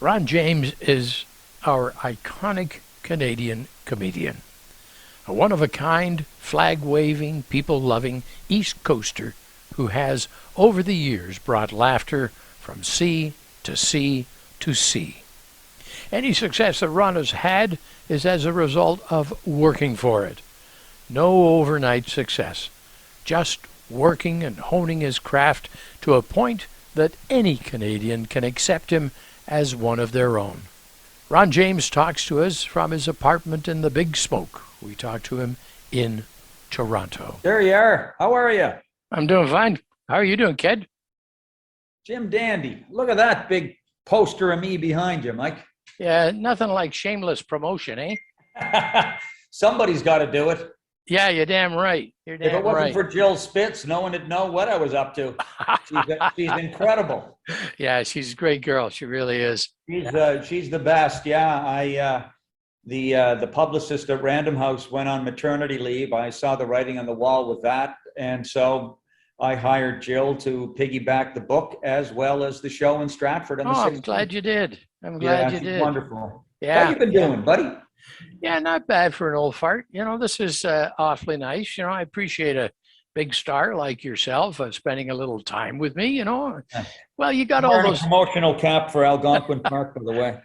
Ron James is our iconic Canadian comedian, a one-of-a-kind, flag-waving, people-loving East Coaster who has, over the years, brought laughter from sea to sea to sea. Any success that Ron has had is as a result of working for it. No overnight success, just working and honing his craft to a point that any Canadian can accept him as one of their own. Ron James talks to us from his apartment in the Big Smoke. We talk to him in Toronto. There you are. How are you? I'm doing fine. How are you doing, kid? Jim Dandy. Look at that big poster of me behind you, Mike. Yeah, nothing like shameless promotion, eh? Somebody's got to do it. Yeah, you're damn right. You're damn If it wasn't right. for Jill Spitz, no one would know what I was up to. She's incredible. Yeah, she's a great girl. She really is. She's the best. Yeah, the publicist at Random House went on maternity leave. I saw the writing on the wall with that, and so I hired Jill to piggyback the book as well as the show in Stratford. I'm glad you did. I'm glad you did. Wonderful. Yeah. How you been doing, buddy? Yeah, not bad for an old fart. This is awfully nice. I appreciate a big star like yourself spending a little time with me, Well, you got all those promotional cap for Algonquin Park, by the way.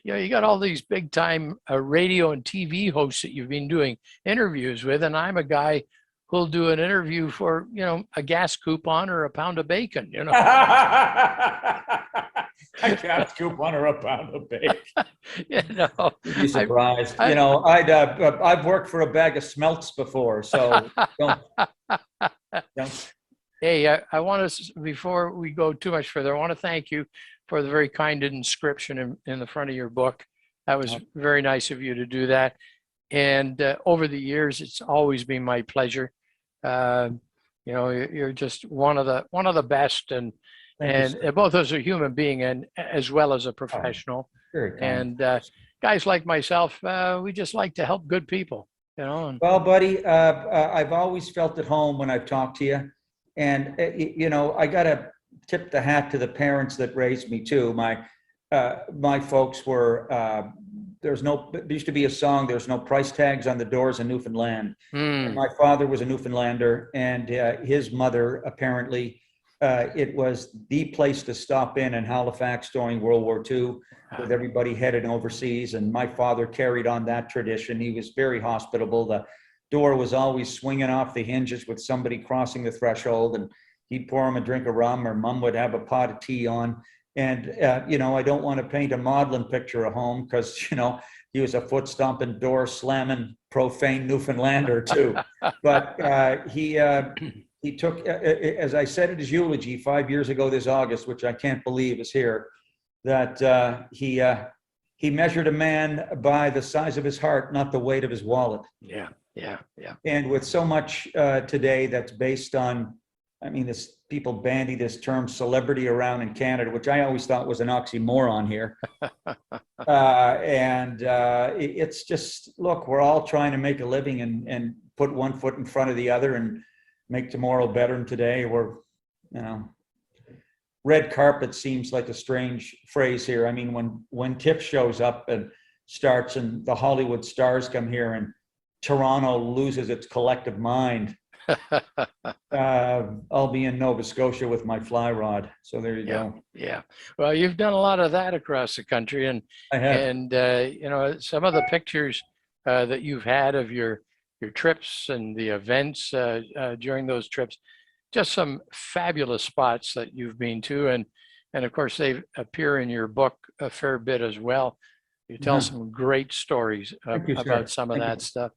You got all these big time radio and TV hosts that you've been doing interviews with, and I'm a guy who'll do an interview for, a gas coupon or a pound of bacon, A gas coupon or a pound of bacon. You'd be surprised. I've worked for a bag of smelts before, so don't. Hey, I want to, before we go too much further, I want to thank you for the very kind inscription in the front of your book. That was very nice of you to do that. And over the years, it's always been my pleasure. You're just one of the best, and both as a human being and as well as a professional. And guys like myself, we just like to help good people, Well, buddy, I've always felt at home when I've talked to you, and I got to tip the hat to the parents that raised me too. My folks were. There used to be a song, there's no price tags on the doors in Newfoundland. And my father was a Newfoundlander, and his mother, apparently, it was the place to stop in Halifax during World War II, with everybody headed overseas. And my father carried on that tradition. He was very hospitable. The door was always swinging off the hinges with somebody crossing the threshold, and he'd pour him a drink of rum, or mom would have a pot of tea on. And, I don't want to paint a maudlin picture of home because, he was a foot stomping, door slamming, profane Newfoundlander too. But he took, as I said in his eulogy 5 years ago this August, which I can't believe is here, that he measured a man by the size of his heart, not the weight of his wallet. Yeah. And with so much today that's based on, people bandy this term celebrity around in Canada, which I always thought was an oxymoron here. It's just, look, we're all trying to make a living and put one foot in front of the other and make tomorrow better than today. Red carpet seems like a strange phrase here. When Tiff shows up and starts and the Hollywood stars come here and Toronto loses its collective mind, I'll be in Nova Scotia with my fly rod. So there you go. Yeah. Well, you've done a lot of that across the country, and I have. And some of the pictures that you've had of your trips and the events during those trips, just some fabulous spots that you've been to, and of course they appear in your book a fair bit as well. You tell some great stories about some of that stuff.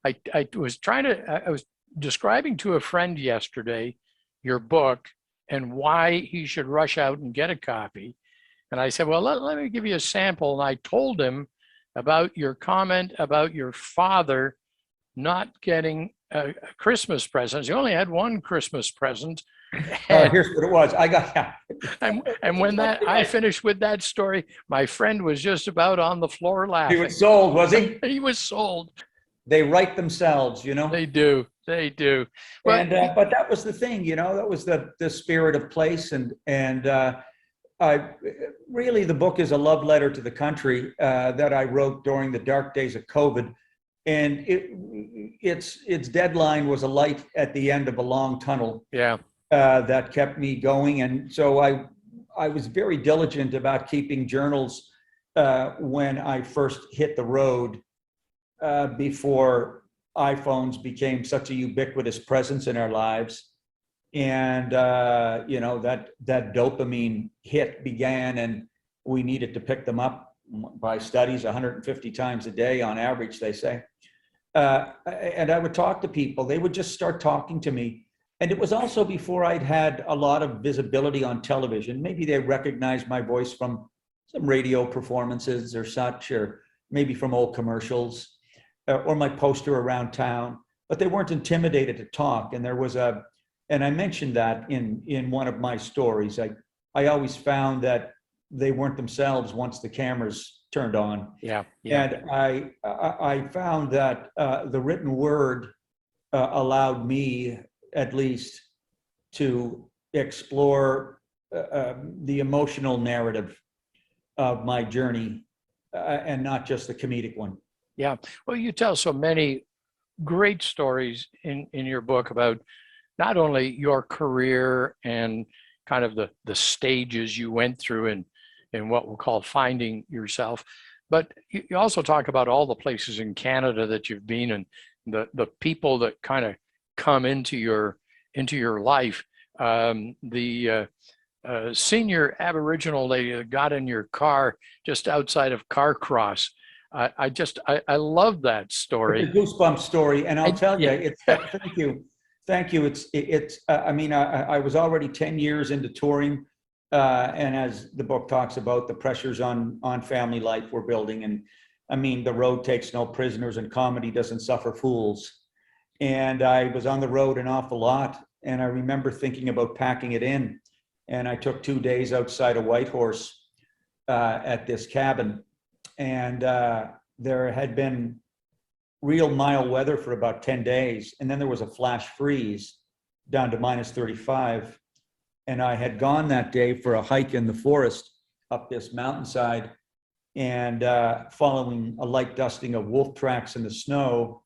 I was describing to a friend yesterday your book and why he should rush out and get a copy. And I said, well, let me give you a sample. And I told him about your comment about your father not getting a Christmas present. He only had one Christmas present. Here's what it was. I got. and when I finished with that story, my friend was just about on the floor laughing. He was sold, was he? He was sold. They write themselves, They do. Well, but that was the thing, that was the spirit of place, and I really, the book is a love letter to the country that I wrote during the dark days of COVID. And its deadline was a light at the end of a long tunnel. Yeah. That kept me going. And so I was very diligent about keeping journals when I first hit the road before iPhones became such a ubiquitous presence in our lives. And that dopamine hit began, and we needed to pick them up by studies 150 times a day on average, they say. And I would talk to people. They would just start talking to me. And it was also before I'd had a lot of visibility on television. Maybe they recognized my voice from some radio performances or such, or maybe from old commercials, or my poster around town, but they weren't intimidated to talk. And there was and I mentioned that in one of my stories. I always found that they weren't themselves once the cameras turned on. Yeah. Yeah. And I found that the written word allowed me, at least, to explore the emotional narrative of my journey, and not just the comedic one. Yeah. Well, you tell so many great stories in your book about not only your career and kind of the stages you went through in what we'll call finding yourself, but you also talk about all the places in Canada that you've been, and the people that kind of come into your life. The senior Aboriginal lady that got in your car just outside of Carcross. I love that story. It's a goosebump story, and I'll tell you, it's thank you. I mean, I was already 10 years into touring, and as the book talks about, the pressures on family life we're building, and I mean, the road takes no prisoners, and comedy doesn't suffer fools. And I was on the road an awful lot, and I remember thinking about packing it in, and I took 2 days outside of Whitehorse at this cabin. And there had been real mild weather for about 10 days. And then there was a flash freeze down to -35. And I had gone that day for a hike in the forest up this mountainside, and following a light dusting of wolf tracks in the snow.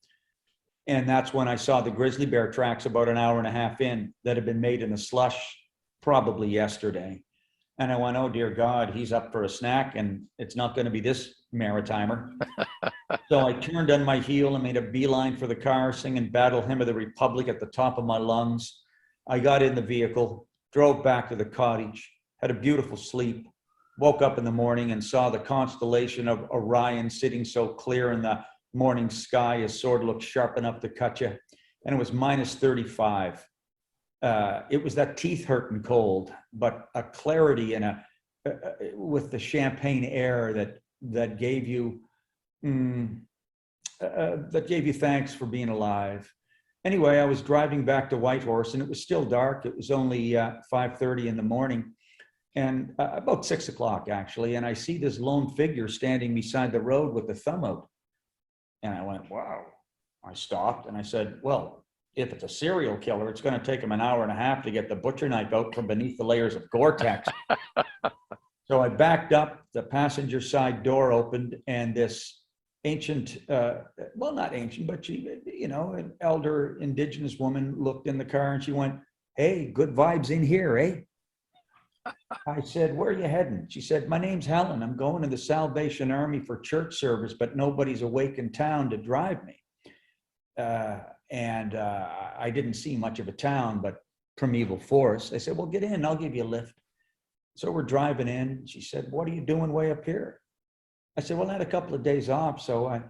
And that's when I saw the grizzly bear tracks about an hour and a half in that had been made in the slush probably yesterday. And I went, oh, dear God, he's up for a snack, and it's not going to be this Maritimer. So I turned on my heel and made a beeline for the car, singing Battle Hymn of the Republic at the top of my lungs. I got in the vehicle, drove back to the cottage, had a beautiful sleep, woke up in the morning and saw the constellation of Orion sitting so clear in the morning sky, his sword looked sharp enough to cut you. And it was -35. It was that teeth hurting cold, but a clarity and with the champagne air that gave you thanks for being alive. Anyway, I was driving back to Whitehorse, and it was still dark. It was only 5:30 in the morning, and about 6 o'clock actually. And I see this lone figure standing beside the road with the thumb out, and I went, "Wow!" I stopped and I said, "Well, if it's a serial killer, it's going to take him an hour and a half to get the butcher knife out from beneath the layers of Gore-Tex." So I backed up, the passenger side door opened, and this ancient, well, not ancient, but she, an elder indigenous woman looked in the car and she went, "Hey, good vibes in here, eh?" I said, "Where are you heading?" She said, "My name's Helen. I'm going to the Salvation Army for church service, but nobody's awake in town to drive me." And I didn't see much of a town, but primeval forest. I said, "Well, get in, I'll give you a lift." So we're driving in. She said, "What are you doing way up here?" I said, "Well, I had a couple of days off, so I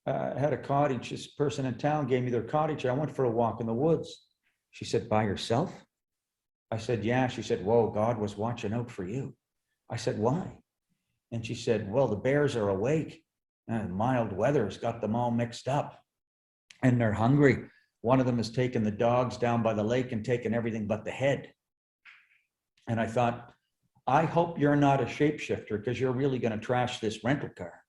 had a cottage. This person in town gave me their cottage. I went for a walk in the woods." She said, "By yourself?" I said, "Yeah." She said, "Whoa, God was watching out for you." I said, "Why?" And she said, "Well, the bears are awake, and mild weather's got them all mixed up, and they're hungry. One of them has taken the dogs down by the lake and taken everything but the head." And I thought, I hope you're not a shapeshifter, because you're really going to trash this rental car.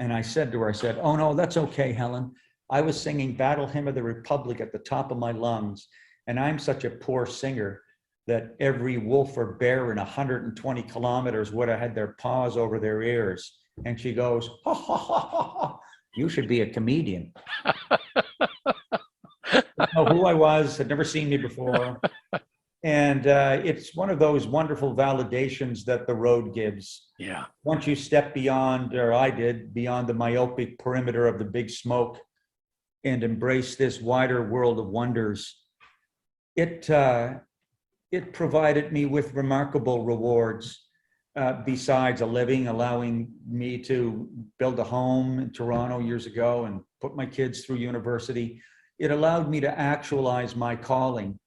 And I said to her, I said, "Oh, no, that's okay, Helen. I was singing Battle Hymn of the Republic at the top of my lungs, and I'm such a poor singer. that every wolf or bear in 120 kilometers would have had their paws over their ears. And she goes, ha, ha, ha, ha, ha. You should be a comedian. Didn't know who I was, had never seen me before. And it's one of those wonderful validations that the road gives. Yeah. Once you step beyond, or I did, beyond the myopic perimeter of the big smoke and embrace this wider world of wonders, it provided me with remarkable rewards. Besides a living, allowing me to build a home in Toronto years ago and put my kids through university, it allowed me to actualize my calling.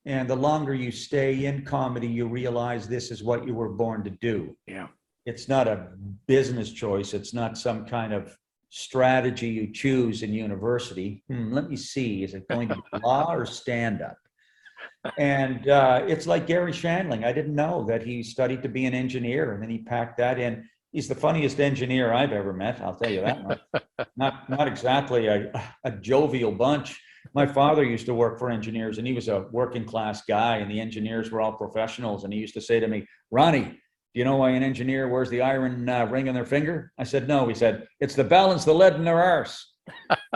And the longer you stay in comedy, you realize this is what you were born to do. Yeah. It's not a business choice. It's not some kind of strategy you choose in university. Let me see, is it going to be law or stand-up? And it's like Gary Shandling. I didn't know that he studied to be an engineer, and then he packed that in. He's the funniest engineer I've ever met, I'll tell you that much. Not exactly a jovial bunch. My father used to work for engineers, and he was a working class guy, and the engineers were all professionals. And he used to say to me, Ronnie, do you know why an engineer wears the iron ring on their finger? I said, no. He said, it's to balance the lead in their arse.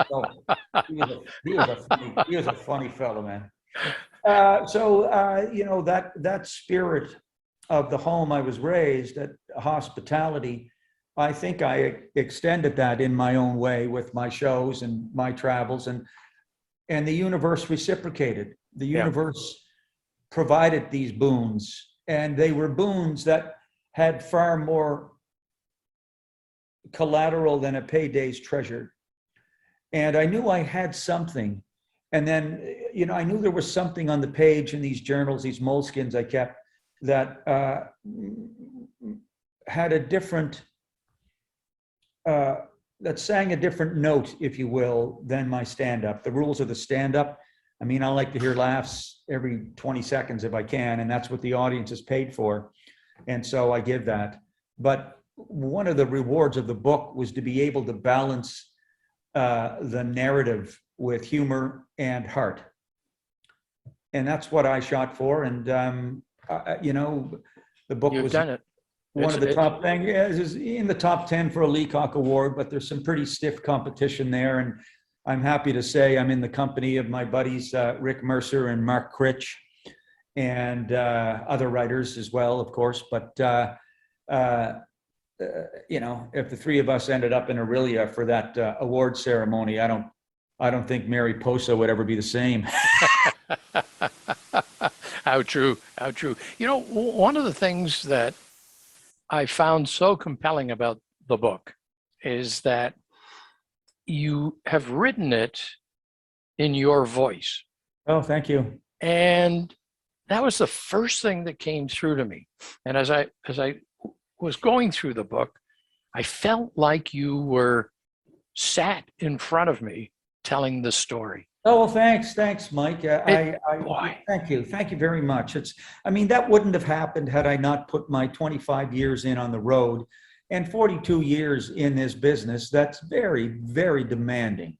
So he was a funny fellow, man. You know, that spirit of the home I was raised at, hospitality, I think I extended that in my own way with my shows and my travels, and the universe reciprocated. The universe provided these boons, and they were boons that had far more collateral than a payday's treasure. And I knew I had something. And then, you know, I knew there was something on the page in these journals, these moleskins I kept, that had a different, that sang a different note, if you will, than my stand-up. The rules of the stand-up, I mean, I like to hear laughs every 20 seconds if I can, and that's what the audience is paid for. And so I give that. But one of the rewards of the book was to be able to balance the narrative with humor and heart. And that's what I shot for. And, you know, the book You've was done it. one of the top things. Yeah, is in the top 10 for a Leacock Award, but there's some pretty stiff competition there. And I'm happy to say I'm in the company of my buddies, Rick Mercer and Mark Critch, and other writers as well, of course. But, you know, if the three of us ended up in Aurelia for that award ceremony, I don't think Mary Posa would ever be the same. How true, how true. You know, one of the things that I found so compelling about the book is that you have written it in your voice. Oh, thank you. And that was the first thing that came through to me. And as I was going through the book, I felt like you were sat in front of me telling the story. Oh, well, thanks, Mike. Boy. Thank you very much. I mean, that wouldn't have happened had I not put my 25 years in on the road and 42 years in this business. That's very, very demanding.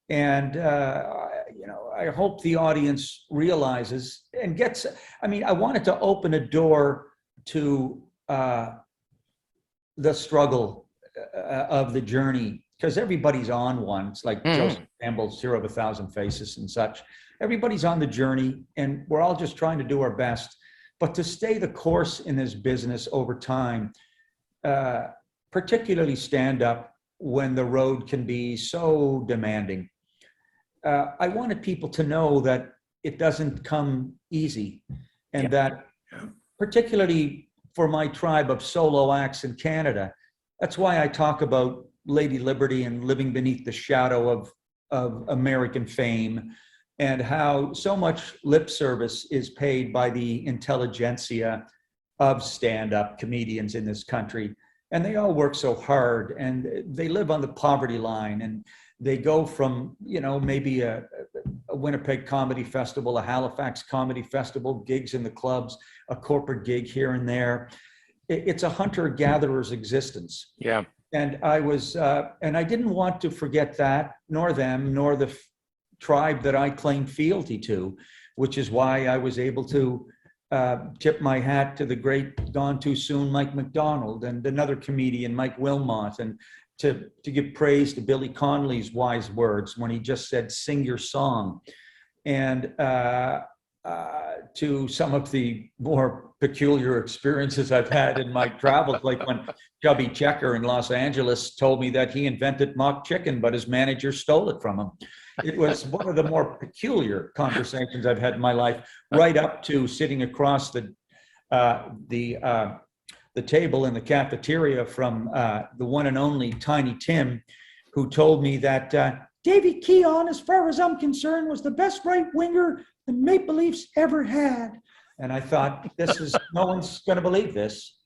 And, you know, I hope the audience realizes and gets, I mean, I wanted to open a door to the struggle of the journey, because everybody's on one. It's like Joseph Campbell's Hero of a Thousand Faces and such. Everybody's on the journey, and we're all just trying to do our best. But to stay the course in this business over time, particularly stand up when the road can be so demanding, I wanted people to know that it doesn't come easy, and that particularly for my tribe of solo acts in Canada, that's why I talk about Lady Liberty and living beneath the shadow of American fame, and how so much lip service is paid by the intelligentsia of stand-up comedians in this country. And they all work so hard, and they live on the poverty line, and they go from, you know, maybe a Winnipeg Comedy Festival, a Halifax Comedy Festival, gigs in the clubs, a corporate gig here and there. It's a hunter-gatherer's existence. Yeah. And I was, and I didn't want to forget that, nor them, nor the tribe that I claim fealty to, which is why I was able to tip my hat to the great Gone Too Soon Mike McDonald and another comedian, Mike Wilmot, and to give praise to Billy Connolly's wise words when he just said, "Sing your song." And to some of the more peculiar experiences I've had in my travels, like when Chubby Checker in Los Angeles told me that he invented mock chicken, but his manager stole it from him. It was one of the more peculiar conversations I've had in my life, right up to sitting across the table in the cafeteria from the one and only Tiny Tim, who told me that Davy Keon, as far as I'm concerned, was the best right winger the Maple Leafs ever had. And I thought, no one's going to believe this.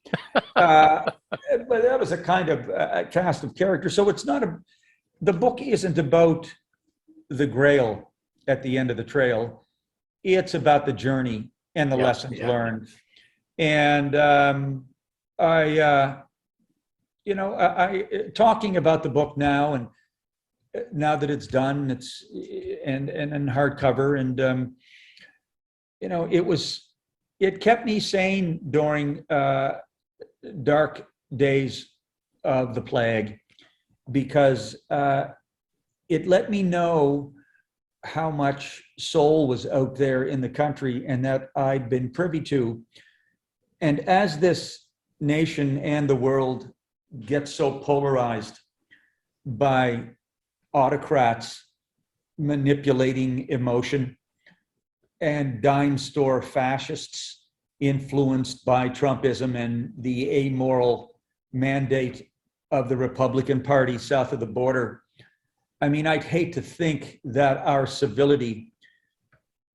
But that was a kind of cast of character. So it's not the book isn't about the grail at the end of the trail. It's about the journey and the lessons learned. And I talking about the book now, and now that it's done, it's and hardcover, and it kept me sane during dark days of the plague, because it let me know how much soul was out there in the country and that I'd been privy to. And as this nation and the world gets so polarized by autocrats manipulating emotion and dime store fascists influenced by Trumpism and the amoral mandate of the Republican Party south of the border, I mean, I'd hate to think that our civility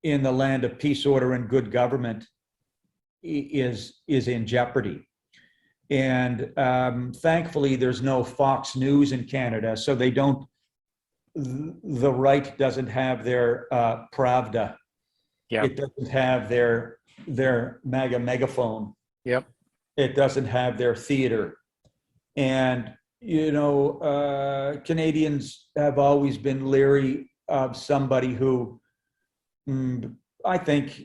in the land of peace, order, and good government is in jeopardy. And thankfully, there's no Fox News in Canada, so they don't. The right doesn't have their Pravda. Yeah. It doesn't have their MAGA megaphone. Yep. It doesn't have their theater. And Canadians have always been leery of somebody who I think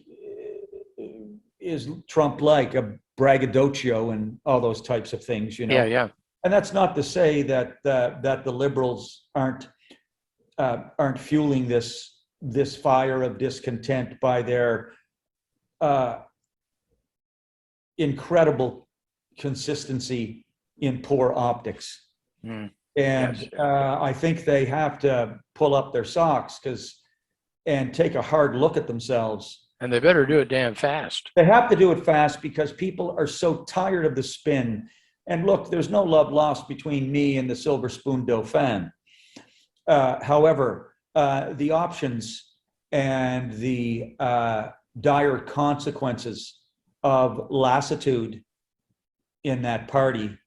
is Trump-like, a braggadocio and all those types of things, Yeah. And that's not to say that the liberals aren't fueling this fire of discontent by their incredible consistency in poor optics. And Yes. I think they have to pull up their socks and take a hard look at themselves. And they better do it damn fast. They have to do it fast because people are so tired of the spin. And look, there's no love lost between me and the Silver Spoon Dauphin. However, the options and the dire consequences of lassitude in that party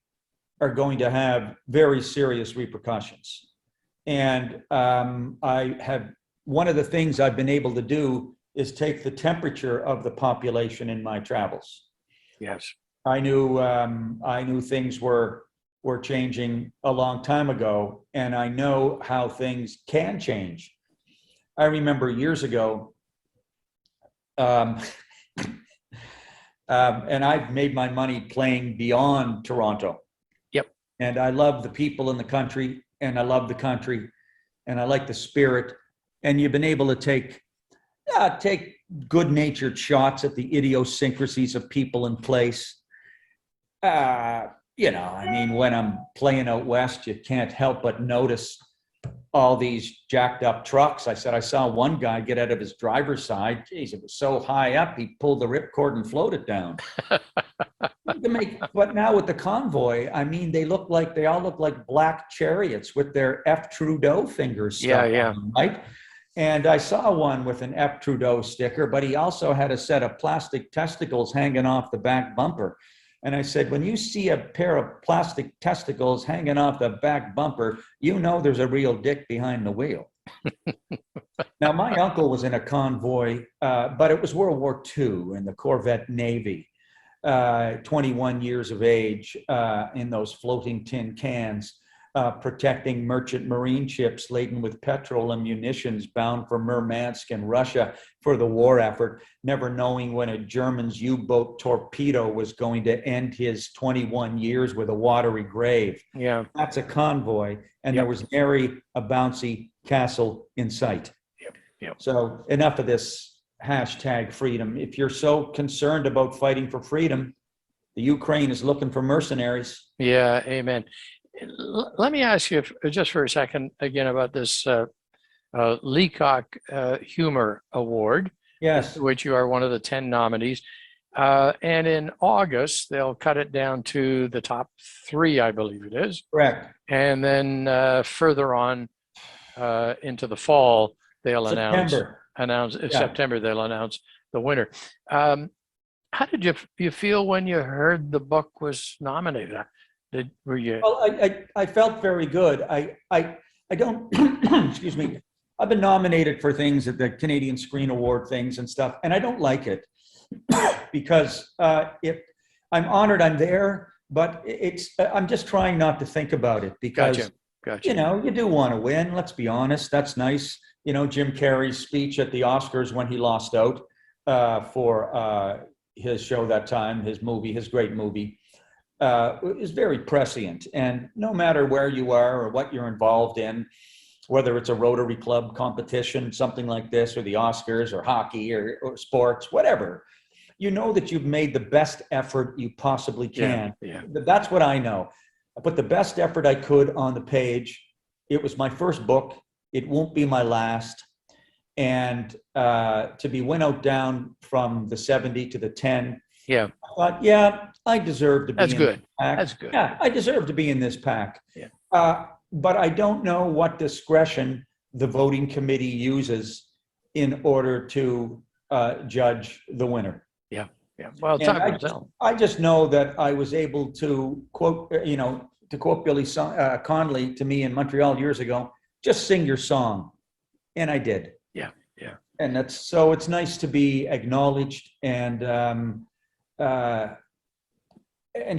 are going to have very serious repercussions. And one of the things I've been able to do is take the temperature of the population in my travels. Yes. I knew things were changing a long time ago, and I know how things can change. I remember years ago, and I've made my money playing beyond Toronto. Yep. And I love the people in the country, and I love the country, and I like the spirit. And you've been able to take good-natured shots at the idiosyncrasies of people and place. I mean, when I'm playing out west, you can't help but notice all these jacked up trucks. I saw one guy get out of his driver's side. Geez, it was so high up, he pulled the ripcord and floated down. But now with the convoy, I mean, they all look like black chariots with their F. Trudeau fingers stuck on them, right? And I saw one with an F. Trudeau sticker, but he also had a set of plastic testicles hanging off the back bumper. And I said, when you see a pair of plastic testicles hanging off the back bumper, you know there's a real dick behind the wheel. Now, my uncle was in a convoy, but it was World War II in the Corvette Navy, 21 years of age in those floating tin cans. protecting merchant marine ships laden with petrol and munitions bound for Murmansk and Russia for the war effort, never knowing when a German's U-boat torpedo was going to end his 21 years with a watery grave. Yeah. That's a convoy, and Yep. there was nary a bouncy castle in sight. Yep. Yep. So enough of this hashtag freedom. If you're so concerned about fighting for freedom, the Ukraine is looking for mercenaries. Yeah. Amen. Let me ask you just for a second again about this Leacock Humor Award, Yes, which you are one of the 10 nominees. And in August, they'll cut it down to the top 3, I believe it is. correct. And then further on into the fall, they'll September. September, they'll announce the winner. How did you feel when you heard the book was nominated? Were you? Well, I felt very good. I don't, excuse me, I've been nominated for things at the Canadian Screen Award things and stuff, and I don't like it because if I'm honored I'm there, but I'm just trying not to think about it because, Gotcha. you know, you do want to win. Let's be honest. That's nice. You know, Jim Carrey's speech at the Oscars when he lost out for his show that time, his great movie. Is very prescient. And no matter where you are or what you're involved in, whether it's a Rotary Club competition, something like this, or the Oscars or hockey or sports, whatever, you know that you've made the best effort you possibly can. Yeah. That's what I know. I put the best effort I could on the page. It was my first book. It won't be my last. And to be winnowed down from the 70 to the 10, Yeah. I thought, yeah, I deserve to be That's in good. this pack. That's good. Yeah, I deserve to be in this pack. Yeah. But I don't know what discretion the voting committee uses in order to judge the winner. Yeah. Well, And time will tell. I just know that I was able to quote Billy Connolly to me in Montreal years ago, just sing your song. And I did. Yeah. And it's nice to be acknowledged. And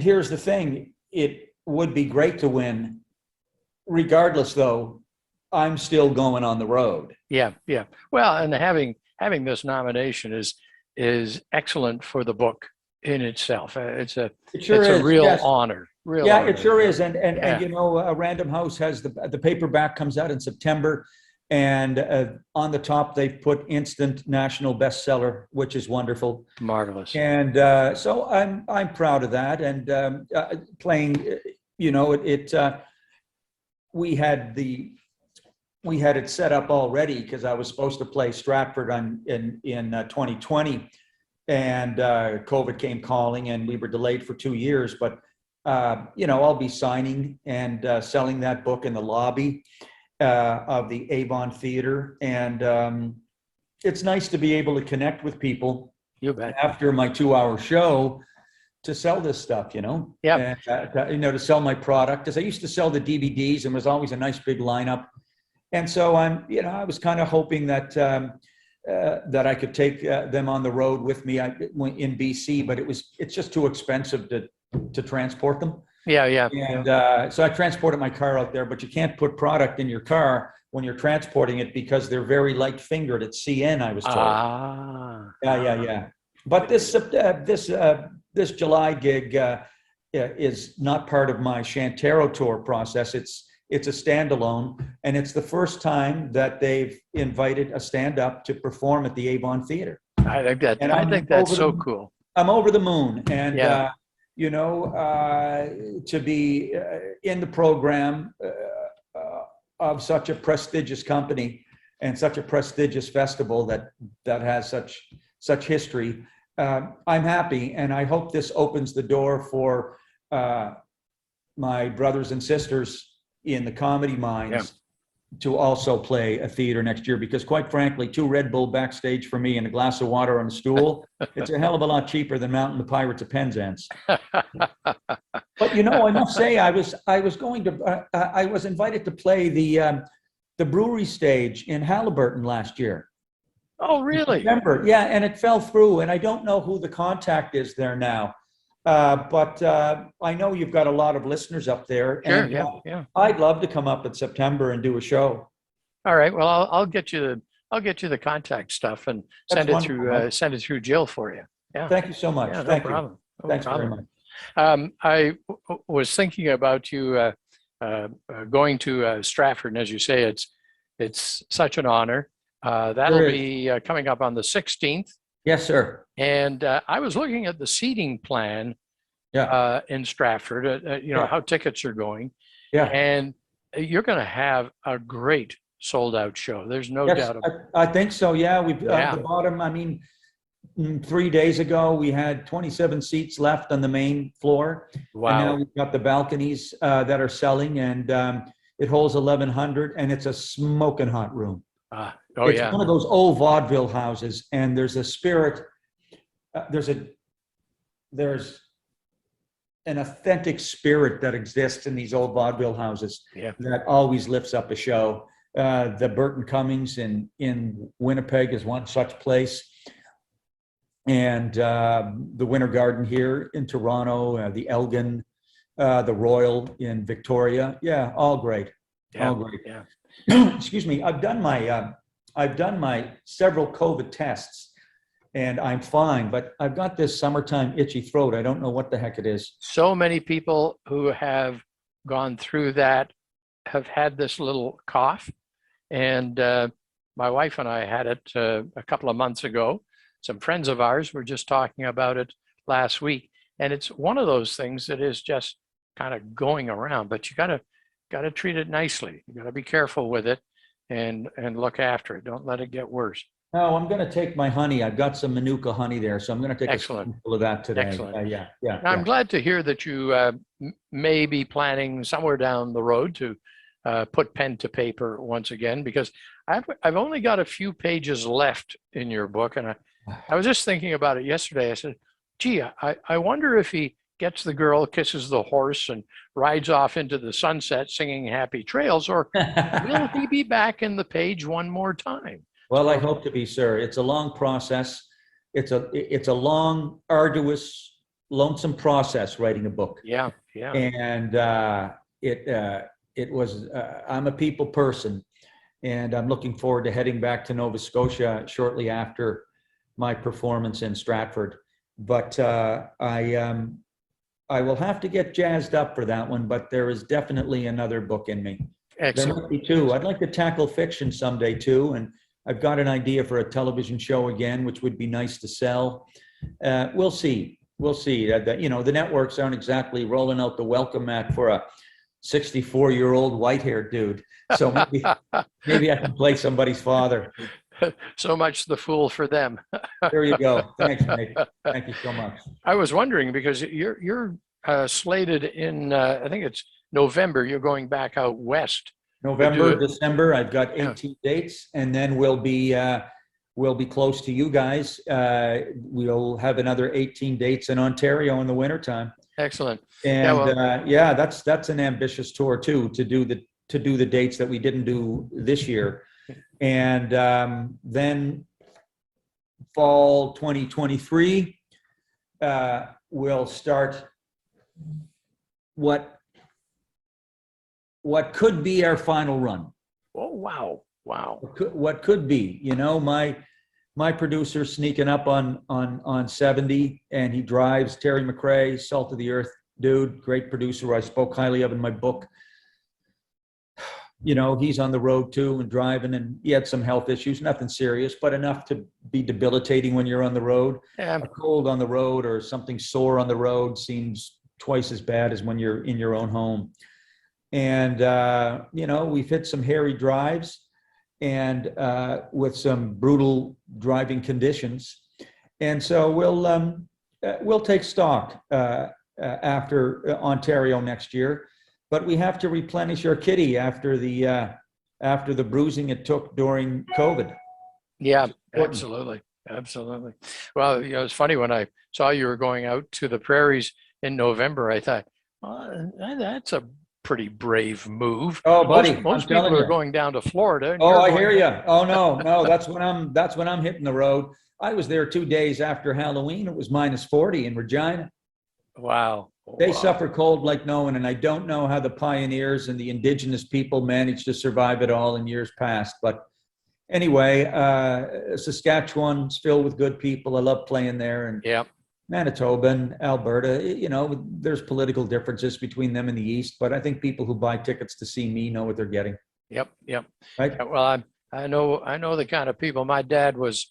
here's the thing, it would be great to win. Regardless, though, I'm still going on the road. Yeah. Well, and having this nomination is excellent for the book in itself. It's a real honor. Honor. It sure is. And you know, Random House has the paperback comes out in September. And on the top, they've put instant national bestseller, which is wonderful. Marvelous. And so I'm proud of that. And playing, you know, we had it set up already because I was supposed to play Stratford in 2020, and COVID came calling, and we were delayed for 2 years. But you know, I'll be signing and selling that book in the lobby of the Avon Theater, and it's nice to be able to connect with people. You bet. After my 2-hour show, to sell this stuff, you know. Yeah. You know, to sell my product, because I used to sell the DVDs, and was always a nice big lineup. And so I was kind of hoping that that I could take them on the road with me in BC, but it's just too expensive to transport them. Yeah. And so I transported my car out there, but you can't put product in your car when you're transporting it because they're very light fingered at CN, I was told. Yeah. But this July gig is not part of my Chantero tour process. It's a standalone, and it's the first time that they've invited a stand-up to perform at the Avon Theater. I think that's so cool. I'm over the moon, and you know, to be in the program of such a prestigious company and such a prestigious festival that has such history. I'm happy, and I hope this opens the door for my brothers and sisters in the comedy minds to also play a theater next year, because quite frankly, 2 Red Bull backstage for me and a glass of water on a stool, it's a hell of a lot cheaper than mounting the Pirates of Penzance. But you know, I must say, I was invited to play the brewery stage in Halliburton last year. Oh, really? Remember? Yeah, and it fell through, and I don't know who the contact is there now. But I know you've got a lot of listeners up there, Sure. and Yeah. Yeah. I'd love to come up in September and do a show. All right. Well, I'll get you the contact stuff and That's wonderful, Mike. send it through Jill for you. Yeah. Thank you so much. Yeah. No Thank you. problem. No Thanks very problem. much. Was thinking about you going to Stratford, and as you say, it's such an honor. That'll There is. be coming up on the 16th, Yes, sir. and I was looking at the seating plan Yeah. in Stratford. Yeah. How tickets are going, Yeah. and you're going to have a great sold out show. There's no Yes, doubt about it. I think so. Yeah. We've Yeah. the bottom. I mean, 3 days ago, we had 27 seats left on the main floor. And now Wow. we've got the balconies that are selling, and it holds 1,100, and it's a smoking hot room. Oh It's yeah. one of those old vaudeville houses, and there's a spirit. There's an authentic spirit that exists in these old vaudeville houses Yeah. that always lifts up a show. The Burton Cummings in Winnipeg is one such place. And the Winter Garden here in Toronto, the Elgin, the Royal in Victoria. Yeah, all great. Yeah. All great. Yeah. Excuse me. I've done my several COVID tests, and I'm fine, but I've got this summertime itchy throat. I don't know what the heck it is. So many people who have gone through that have had this little cough. And my wife and I had it a couple of months ago. Some friends of ours were just talking about it last week. And it's one of those things that is just kind of going around, but you gotta treat it nicely. You gotta be careful with it and look after it. Don't let it get worse. No, I'm going to take my honey. I've got some Manuka honey there, so I'm going to take Excellent. a spoonful of that today. Excellent. Yeah. I'm glad to hear that you may be planning somewhere down the road to put pen to paper once again, because I've only got a few pages left in your book, and I was just thinking about it yesterday. I said, "Gee, I wonder if he gets the girl, kisses the horse, and rides off into the sunset singing Happy Trails, or will he be back in the page one more time?" Well, I hope to be, sir. It's a long process. It's a long, arduous, lonesome process writing a book. Yeah, yeah. And it was. I'm a people person, and I'm looking forward to heading back to Nova Scotia shortly after my performance in Stratford. But I will have to get jazzed up for that one. But there is definitely another book in me. Excellent. There might be two. I'd like to tackle fiction someday too, and I've got an idea for a television show again, which would be nice to sell. We'll see. We'll see. The networks aren't exactly rolling out the welcome mat for a 64-year-old white-haired dude. So maybe I can play somebody's father. So much the fool for them. There you go. Thanks, Mike. Thank you so much. I was wondering because you're slated in I think it's November. You're going back out west. November, December. I've got 18 dates, and then we'll be close to you guys. We'll have another 18 dates in Ontario in the wintertime. Excellent. And that's an ambitious tour too, to do the dates that we didn't do this year. And then fall 2023, we'll start what could be our final run. Oh, wow. What could be, my producer sneaking up on 70, and he drives. Terry McRae, salt of the earth dude, great producer who I spoke highly of in my book. He's on the road too and driving, and he had some health issues, nothing serious, but enough to be debilitating when you're on the road. Yeah. A cold on the road or something sore on the road seems twice as bad as when you're in your own home. And, we've hit some hairy drives and with some brutal driving conditions. And so we'll take stock after Ontario next year, but we have to replenish our kitty after the bruising it took during COVID. Yeah, absolutely. Absolutely. Well, it's funny, when I saw you were going out to the prairies in November, I thought, oh, that's a pretty brave move. Oh, buddy, most people are going down to Florida. Oh, I hear you. Oh, no, that's when I'm hitting the road. I was there 2 days after Halloween. It was -40 in Regina. Wow. They Wow. suffer cold like no one, and I don't know how the pioneers and the indigenous people managed to survive it all in years past. But anyway, Saskatchewan's filled with good people. I love playing there, and Yep. Manitoba and Alberta. There's political differences between them and the East, but I think people who buy tickets to see me know what they're getting. Yep. Yep. Right? Yeah, well, I know the kind of people. My dad was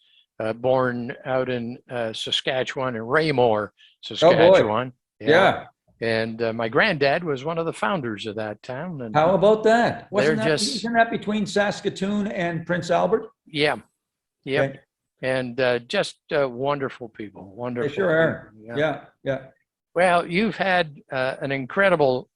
born out in Saskatchewan, in Raymore, Oh boy, Saskatchewan. Yeah. yeah. And my granddad was one of the founders of that town. And How about that? they're Isn't that between Saskatoon and Prince Albert? yeah. Yep. Okay. And just wonderful people. They Wonderful sure are. people. Yeah. Yeah, yeah. Well, you've had an incredible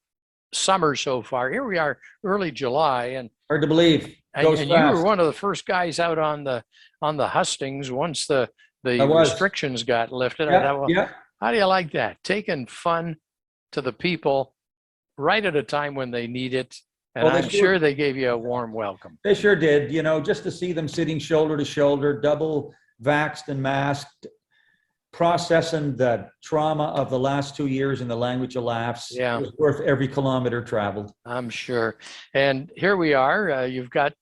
summer so far. Here we are, early July, and Hard to believe. and, Goes and you were fast. one of the first guys out on the hustings once I the was. restrictions got lifted. I Yeah, thought, well, yeah. how do you like that? Taking fun to the people right at a time when they need it. And Well, I'm sure they gave you a warm welcome. they sure did. Just to see them sitting shoulder to shoulder, double vaxxed and masked, processing the trauma of the last 2 years in the language of laughs. Yeah. It was worth every kilometer traveled. I'm sure. And here we are. You've got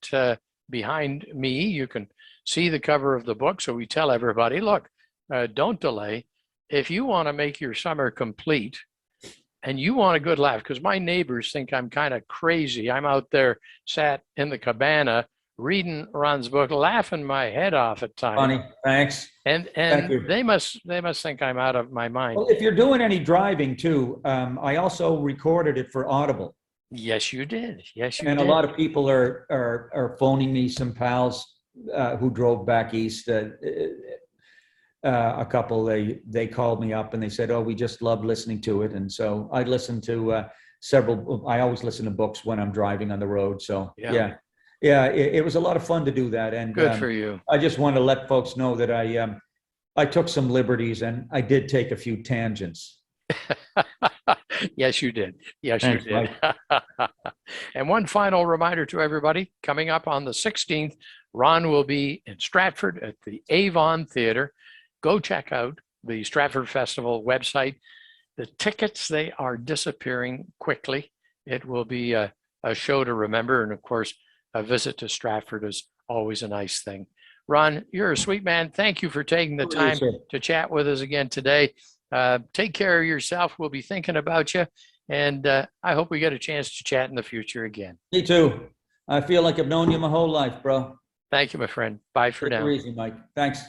behind me, you can see the cover of the book. So we tell everybody, look, don't delay. If you want to make your summer complete and you want a good laugh, because my neighbors think I'm kind of crazy. I'm out there sat in the cabana reading Ron's book, laughing my head off at times. Funny. Thanks. And Thank you. they must think I'm out of my mind. Well, if you're doing any driving too, I also recorded it for Audible. Yes, you did. Yes, you And did. a lot of people are phoning me, some pals who drove back east. A couple, they called me up and they said, "Oh, we just love listening to it." And so I listened to several. I always listen to books when I'm driving on the road. So Yeah. yeah, it was a lot of fun to do that. And Good for you. I just want to let folks know that I took some liberties and I did take a few tangents. Yes, you did. Yes, Thanks, you did. And one final reminder to everybody, coming up on the 16th, Ron will be in Stratford at the Avon Theater. Go check out the Stratford Festival website. The tickets, they are disappearing quickly. It will be a show to remember. And of course, a visit to Stratford is always a nice thing. Ron, you're a sweet man. Thank you for taking the time to chat with us again today. Take care of yourself. We'll be thinking about you. And I hope we get a chance to chat in the future again. Me too. I feel like I've known you my whole life, bro. Thank you, my friend. Bye for Take now. it easy, Mike. Thanks.